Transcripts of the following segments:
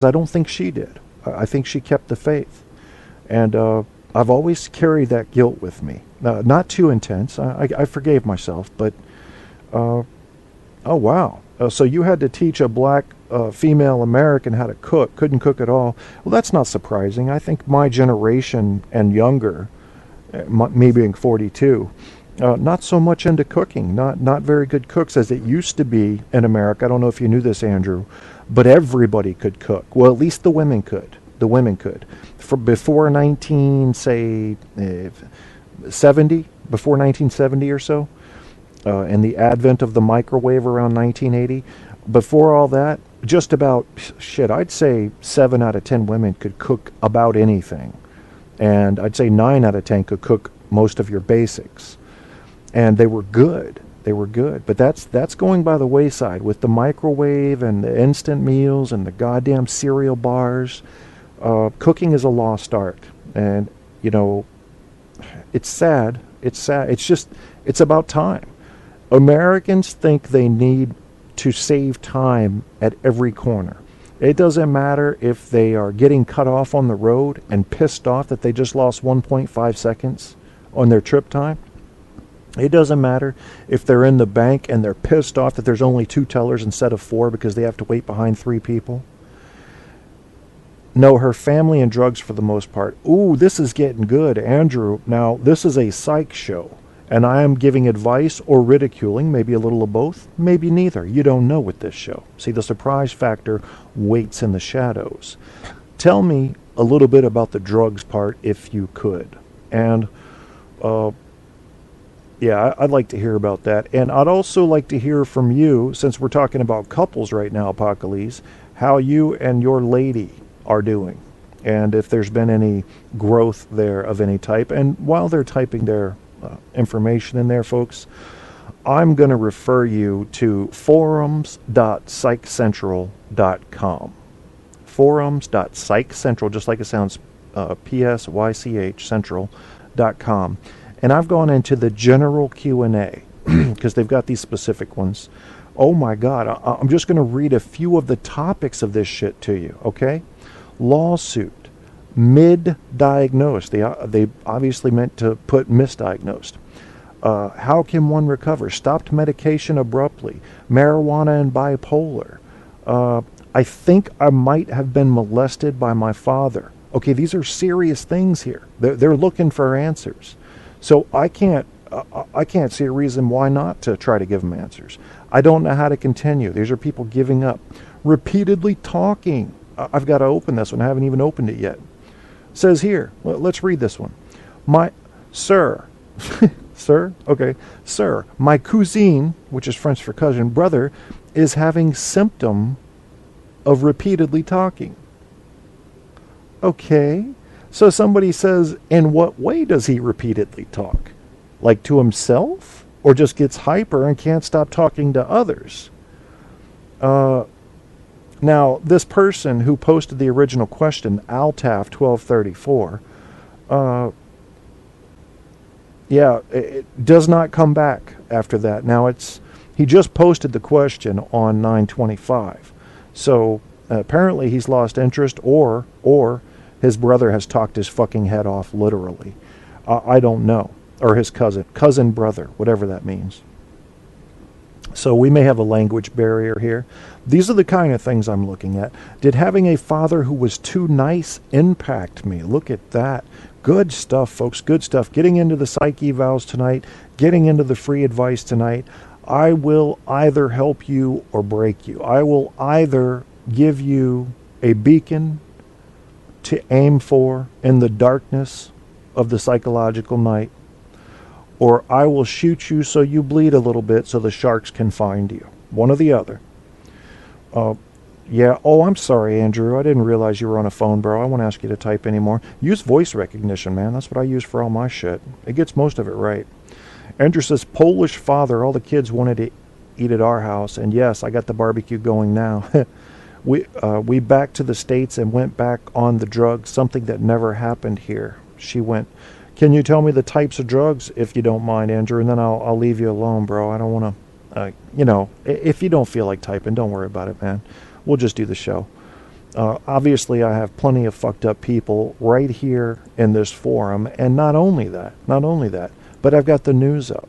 I don't think she did. I think she kept the faith. And I've always carried that guilt with me. Not too intense. I forgave myself, but oh wow. So you had to teach a black female American how to cook, couldn't cook at all. Well, that's not surprising. I think my generation and younger, me being 42, not so much into cooking, not very good cooks as it used to be in America. I don't know if you knew this, Andrew, but everybody could cook. Well, at least the women could. The women could. Before 1970 or so, and the advent of the microwave around 1980, before all that, just about, I'd say 7 out of 10 women could cook about anything. And I'd say 9 out of 10 could cook most of your basics. And they were good. They were good. But that's going by the wayside with the microwave and the instant meals and the goddamn cereal bars. Cooking is a lost art. And, you know, it's sad. It's sad. It's about time. Americans think they need to save time at every corner. It doesn't matter if they are getting cut off on the road and pissed off that they just lost 1.5 seconds on their trip time. It doesn't matter if they're in the bank and they're pissed off that there's only 2 tellers instead of 4 because they have to wait behind 3 people. No, her family and drugs for the most part. Ooh, this is getting good, Andrew. Now, this is a psych show, and I am giving advice or ridiculing, maybe a little of both, maybe neither. You don't know with this show. See, the surprise factor waits in the shadows. Tell me a little bit about the drugs part, if you could. And, yeah, I'd like to hear about that. And I'd also like to hear from you, since we're talking about couples right now, Apocalypse, how you and your lady are doing, and if there's been any growth there of any type. And while they're typing their information in there, folks, I'm going to refer you to forums.psychcentral.com. Forums.psychcentral, just like it sounds, PSYCH central.com. And I've gone into the general Q&A because they've got these specific ones. Oh my God, I'm just going to read a few of the topics of this shit to you, okay? Lawsuit, mid-diagnosed. They obviously meant to put misdiagnosed. How can one recover? Stopped medication abruptly. Marijuana and bipolar. I think I might have been molested by my father. Okay, these are serious things here. They're looking for answers. So I can't see a reason why not to try to give them answers. I don't know how to continue. These are people giving up. Repeatedly talking. I've got to open this one. I haven't even opened it yet. It says here, let's read this one. Sir, okay, sir, my cousine, which is French for cousin, brother, is having symptom of repeatedly talking. Okay, so somebody says, in what way does he repeatedly talk? Like to himself? Or just gets hyper and can't stop talking to others? Now, this person who posted the original question, Altaf1234, it does not come back after that. Now, he just posted the question on 9/25. So, apparently he's lost interest or his brother has talked his fucking head off, literally. I don't know. Or his cousin brother, whatever that means. So we may have a language barrier here. These are the kind of things I'm looking at. Did having a father who was too nice impact me? Look at that. Good stuff, folks. Good stuff. Getting into the psych evals tonight. Getting into the free advice tonight. I will either help you or break you. I will either give you a beacon to aim for in the darkness of the psychological night, or I will shoot you so you bleed a little bit so the sharks can find you. One or the other. Yeah. Oh, I'm sorry, Andrew. I didn't realize you were on a phone, bro. I won't ask you to type anymore. Use voice recognition, man. That's what I use for all my shit. It gets most of it right. Andrew says, Polish father. All the kids wanted to eat at our house. And yes, I got the barbecue going now. We back to the States and went back on the drugs, something that never happened here. She went... Can you tell me the types of drugs, if you don't mind, Andrew? And then I'll leave you alone, bro. I don't want to, if you don't feel like typing, don't worry about it, man. We'll just do the show. Obviously, I have plenty of fucked up people right here in this forum, and not only that, but I've got the news up.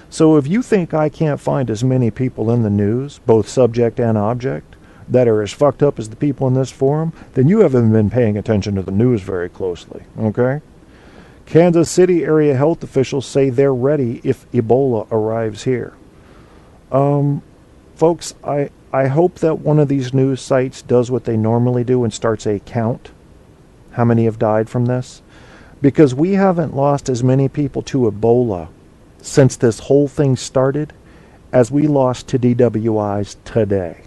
So if you think I can't find as many people in the news, both subject and object, that are as fucked up as the people in this forum, then you haven't been paying attention to the news very closely, okay? Kansas City area health officials say they're ready if Ebola arrives here. Folks, I hope that one of these news sites does what they normally do and starts a count. How many have died from this? Because we haven't lost as many people to Ebola since this whole thing started as we lost to DWIs today.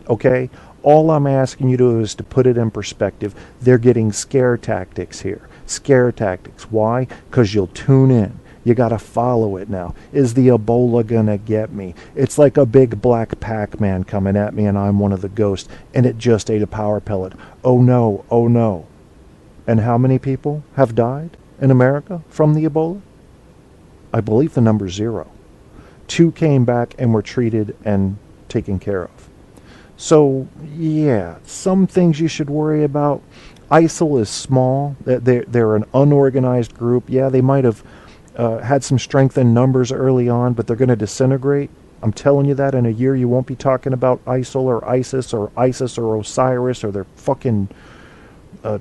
Okay? All I'm asking you to do is to put it in perspective. They're getting scare tactics here. Scare tactics. Why? Because you'll tune in. You got to follow it now. Is the Ebola going to get me? It's like a big black Pac-Man coming at me and I'm one of the ghosts and it just ate a power pellet. Oh no, oh no. And how many people have died in America from the Ebola? I believe the number's 0. 2 came back and were treated and taken care of. So, yeah, some things you should worry about. ISIL is small. They're an unorganized group. Yeah, they might have had some strength in numbers early on, but they're going to disintegrate. I'm telling you that in a year you won't be talking about ISIL or ISIS or Osiris or their fucking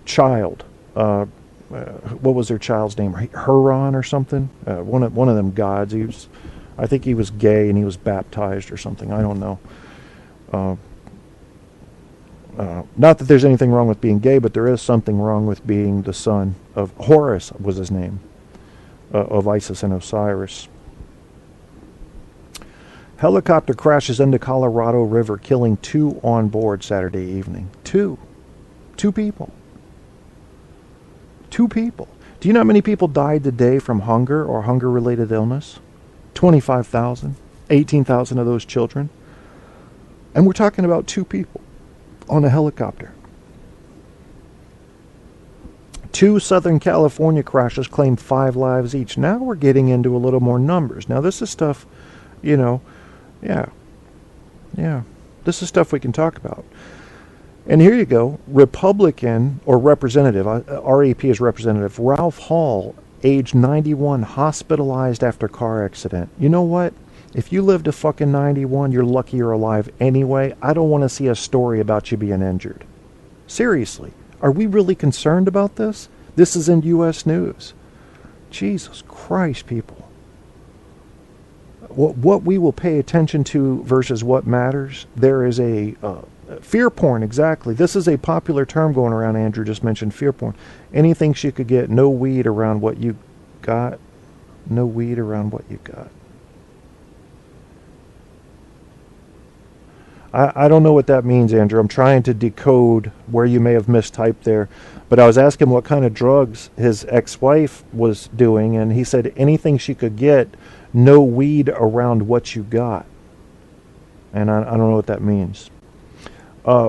child. What was their child's name? Huron or something? One of them gods. I think he was gay and he was baptized or something. I don't know. Not that there's anything wrong with being gay, but there is something wrong with being the son of Horus was his name, of Isis and Osiris. Helicopter crashes into Colorado River, killing 2 on board Saturday evening. 2 people. 2 people. Do you know how many people died today from hunger or hunger-related illness? 25,000. 18,000 of those children. And we're talking about 2 people on a helicopter. 2 Southern California crashes claimed 5 lives each. Now we're getting into a little more numbers. Now this is stuff, yeah. This is stuff we can talk about. And here you go, Republican or representative, REP is representative, Ralph Hall, age 91, hospitalized after car accident. You know what? If you live to fucking 91, you're lucky you're alive anyway. I don't want to see a story about you being injured. Seriously, are we really concerned about this? This is in U.S. news. Jesus Christ, people. What we will pay attention to versus what matters, there is a... fear porn, exactly. This is a popular term going around. Andrew just mentioned fear porn. Anything she could get, no weed around what you got. No weed around what you got. I don't know what that means, Andrew. I'm trying to decode where you may have mistyped there. But I was asking what kind of drugs his ex-wife was doing, and he said anything she could get, no weed around what you got. And I don't know what that means.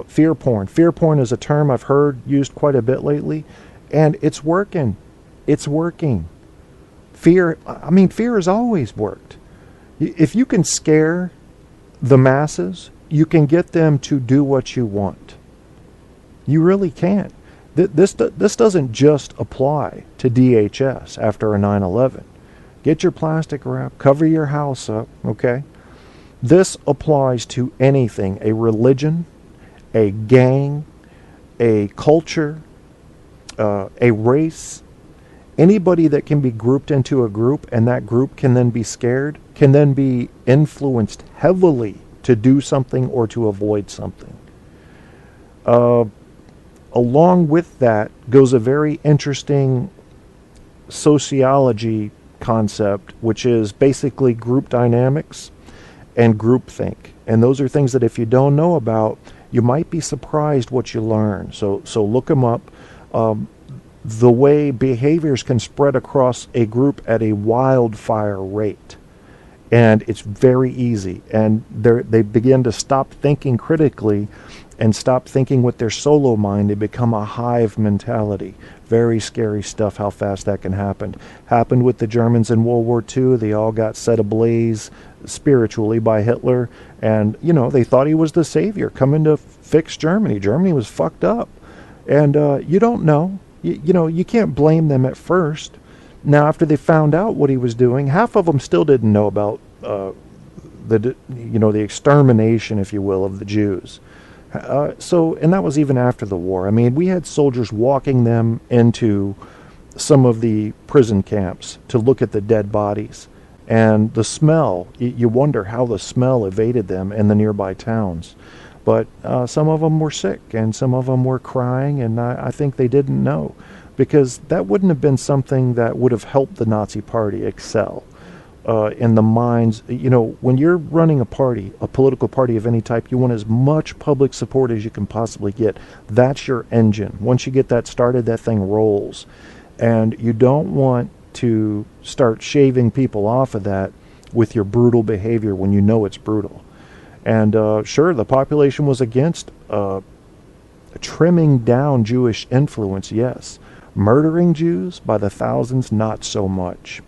Fear porn. Fear porn is a term I've heard used quite a bit lately, and it's working. It's working. Fear has always worked. If you can scare the masses, you can get them to do what you want. You really can. This doesn't just apply to DHS after a 9/11. Get your plastic wrap, cover your house up, okay? This applies to anything, a religion, a gang, a culture, a race. Anybody that can be grouped into a group and that group can then be scared, can then be influenced heavily to do something or to avoid something. Along with that goes a very interesting sociology concept, which is basically group dynamics and groupthink. And those are things that if you don't know about, you might be surprised what you learn. So look them up. The way behaviors can spread across a group at a wildfire rate. And it's very easy. And they begin to stop thinking critically and stop thinking with their solo mind. They become a hive mentality. Very scary stuff how fast that can happen. Happened with the Germans in World War II. They all got set ablaze spiritually by Hitler. And, they thought he was the savior coming to fix Germany. Germany was fucked up. And you don't know. You know, you can't blame them at first. Now, after they found out what he was doing, half of them still didn't know about the extermination, if you will, of the Jews. And that was even after the war. I mean, we had soldiers walking them into some of the prison camps to look at the dead bodies. And the smell, you wonder how the smell evaded them in the nearby towns. But some of them were sick, and some of them were crying, and I think they didn't know. Because that wouldn't have been something that would have helped the Nazi Party excel in the minds. You know, when you're running a party, a political party of any type, you want as much public support as you can possibly get. That's your engine. Once you get that started, that thing rolls. And you don't want to start shaving people off of that with your brutal behavior when you know it's brutal. And sure, the population was against trimming down Jewish influence, yes. Murdering Jews by the thousands, not so much.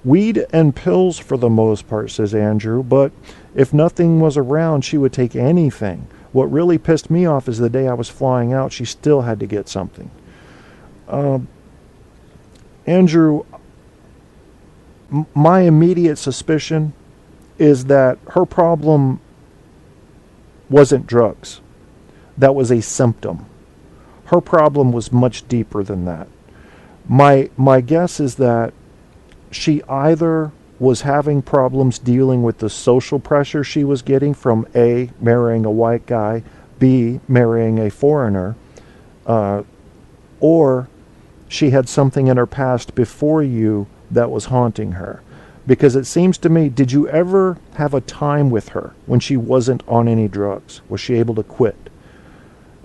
Weed and pills for the most part, says Andrew, but if nothing was around, she would take anything. What really pissed me off is the day I was flying out, she still had to get something. Andrew, my immediate suspicion is that her problem wasn't drugs. That was a symptom. Her problem was much deeper than that. My guess is that she either was having problems dealing with the social pressure she was getting from A, marrying a white guy, B, marrying a foreigner, or she had something in her past before you that was haunting her. Because it seems to me, did you ever have a time with her when she wasn't on any drugs? Was she able to quit?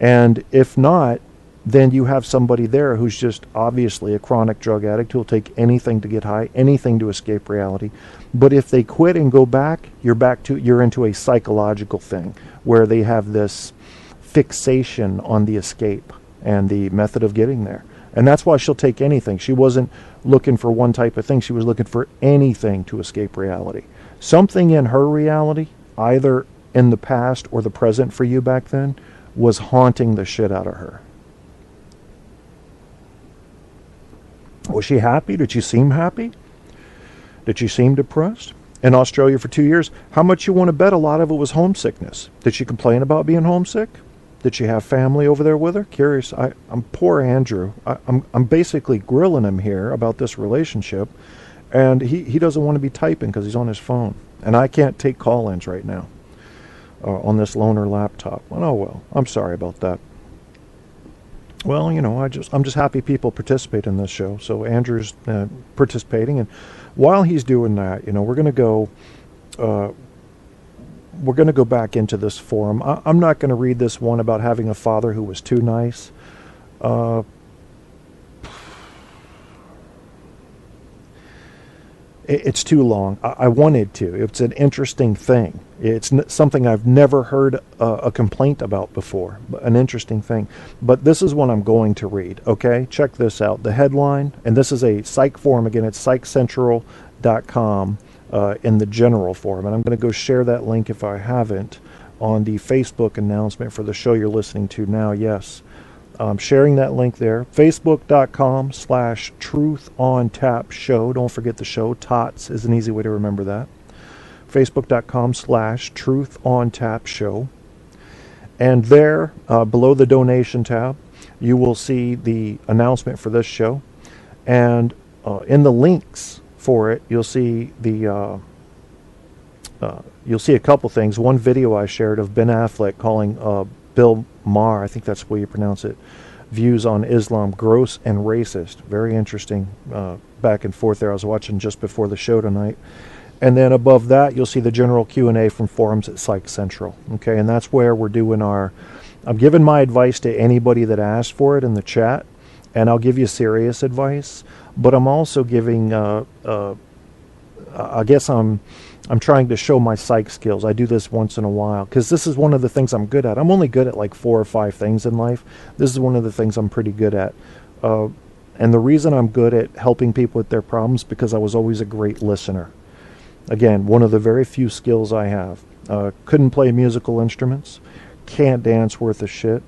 And if not, then you have somebody there who's just obviously a chronic drug addict who'll take anything to get high, anything to escape reality. But if they quit and go back, you're into a psychological thing where they have this fixation on the escape and the method of getting there. And that's why she'll take anything. She wasn't looking for one type of thing. She was looking for anything to escape reality. Something in her reality, either in the past or the present for you back then, was haunting the shit out of her. Was she happy? Did she seem happy? Did she seem depressed? In Australia for 2 years, how much you want to bet a lot of it was homesickness? Did she complain about being homesick? Did she have family over there with her? Curious. I'm poor Andrew. I'm basically grilling him here about this relationship, and he doesn't want to be typing because he's on his phone, and I can't take call-ins right now on this loaner laptop. Oh well, I'm sorry about that. Well, you know, I'm just happy people participate in this show. So Andrew's participating, and while he's doing that, you know, we're going to go back into this forum. I'm not going to read this one about having a father who was too nice. It's too long. I wanted to. It's an interesting thing. It's something I've never heard a complaint about before. An interesting thing. But this is what I'm going to read. Okay? Check this out. The headline, and this is a Psych forum. Again, it's psychcentral.com. In the general forum, and I'm going to go share that link if I haven't on the Facebook announcement for the show you're listening to now. Yes, I'm sharing that link there. Facebook.com/TruthOnTapShow. Don't forget the show. TOTS is an easy way to remember that. Facebook.com/TruthOnTapShow. And there, below the donation tab, you will see the announcement for this show, and in the links for it, you'll see a couple things. One video I shared of Ben Affleck calling Bill Maher, I think that's the way you pronounce it, views on Islam gross and racist. Very interesting back and forth there. I was watching just before the show tonight. And then above that, you'll see the general Q&A from forums at Psych Central. Okay, and that's where we're doing I'm giving my advice to anybody that asked for it in the chat, and I'll give you serious advice. But I'm also giving, I guess I'm trying to show my psych skills. I do this once in a while because this is one of the things I'm good at. I'm only good at like 4 or 5 things in life. This is one of the things I'm pretty good at. And the reason I'm good at helping people with their problems because I was always a great listener. Again, one of the very few skills I have. Couldn't play musical instruments. can't dance worth a shit.